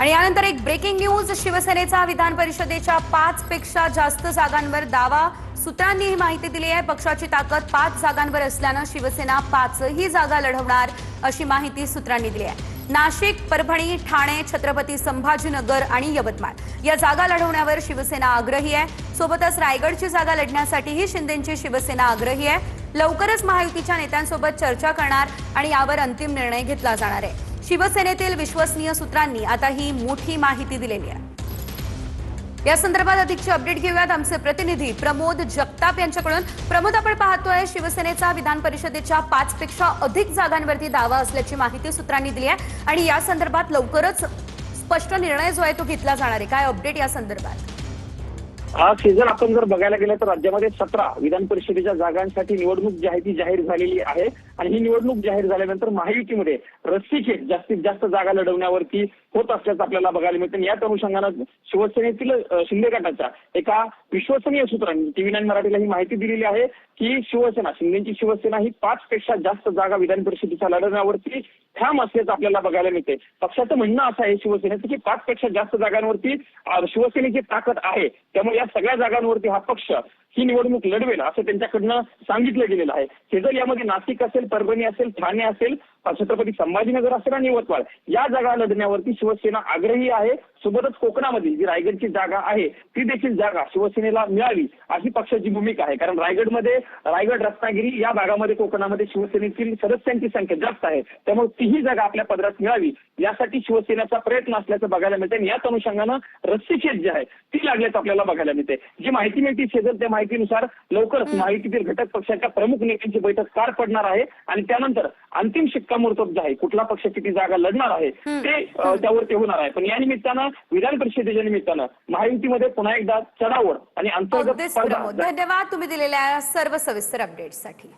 आणि यानंतर एक ब्रेकिंग न्यूज। शिवसेनेचा विधान परिषदेच्या 5 पेक्षा जास्त जागांवर दावा। सूत्रांनी ही माहिती दिली आहे। पक्षाची ताकद 5 जागांवर असल्यानं शिवसेना 5ही जागा लढवणार अशी माहिती सूत्रांनी दिली आहे। नाशिक, परभणी, ठाणे, छत्रपती संभाजीनगर आणि यवतमाळ या जागा लढवण्यावर शिवसेना आग्रही आहे। सोबतच रायगडची जागा लढण्यासाठीही शिंदेंची शिवसेना आग्रही आहे। लवकरच महायुतीच्या नेत्यांसोबत चर्चा करणार आणि यावर अंतिम निर्णय घेतला जाणार आहे। शिवसेनेतील विश्वसनीय सूत्रांनी आता ही मोठी माहिती दिलेली आहे। या संदर्भात अधिकची अपडेट घेऊयात आमचे प्रतिनिधी प्रमोद जगताप यांच्याकडून। प्रमोद, आपण पाहतोय शिवसेनेचा विधान परिषदेच्या 5 पेक्षा अधिक जागांवरती दावा असल्याची माहिती सूत्रांनी दिली आहे आणि या संदर्भात लवकरच स्पष्ट निर्णय जो आहे तो घेतला जाणार आहे। काय अपडेट या संदर्भात? हा सीझन आपण जर बघायला गेलं तर राज्यामध्ये 17 विधान परिषदेच्या जागांसाठी निवडणूक जाहीर झालेली आहे आणि ही निवडणूक जाहीर झाल्यानंतर महायुतीमध्ये रस्सीखेच जास्तीत जास्त जागा लढवण्यावरती होत असल्याचं आपल्याला बघायला मिळतं। याच अनुषंगानं शिवसेनेतील शिंदे गटाच्या एका विश्वसनीय सूत्रांनी TV9 मराठीला ही माहिती दिलेली आहे की शिंदेची शिवसेना ही 5 पेक्षा जास्त जागा विधान परिषदेच्या लढवण्यावरती ठाम असल्याचं आपल्याला बघायला मिळते। पक्षाचं म्हणणं असं आहे शिवसेनेचं की 5 पेक्षा जास्त जागांवरती शिवसेनेची ताकद आहे, त्यामुळे या सगळ्या जागांवरती हा पक्ष ही निवडणूक लढवेल असं त्यांच्याकडनं सांगितलं गेलेलं आहे। हे जर यामध्ये नाशिक असेल, परभणी असेल, ठाणे असेल, छत्रपती संभाजीनगर असेल आणि यवतमाळ या जागा लढण्यावरती शिवसेना आग्रही आहे। सोबतच कोकणामध्ये जी रायगडची जागा आहे ती देखील जागा शिवसेनेला मिळावी अशी पक्षाची भूमिका आहे। कारण रायगड रत्नागिरी या भागामध्ये कोकणामध्ये शिवसेनेतील सदस्यांची संख्या जास्त आहे, त्यामुळे तीही जागा आपल्या पदरात मिळावी यासाठी शिवसेनेचा प्रयत्न असल्याचं बघायला मिळते। याच अनुषंगानं रस्सीखेच जी आहे ती लागल्याचं आपल्याला बघायला मिळते। जी माहिती मिळते शेजर त्या माहितीनुसार लवकरच महायुतीतील घटक पक्षाच्या प्रमुख नेत्यांची बैठक पार पडणार आहे आणि त्यानंतर अंतिम शिक्कामोर्तब जे आहे कुठला पक्ष किती जागा लढणार आहे ते त्यावरती होणार आहे। पण या निमित्तानं विधान परिषदेच्या निमित्तानं महायुतीमध्ये पुन्हा एकदा चढाओढ आणि अंतर्गत धन्यवाद तुम्ही दिलेल्या सर्व सविस्तर अपडेट्ससाठी।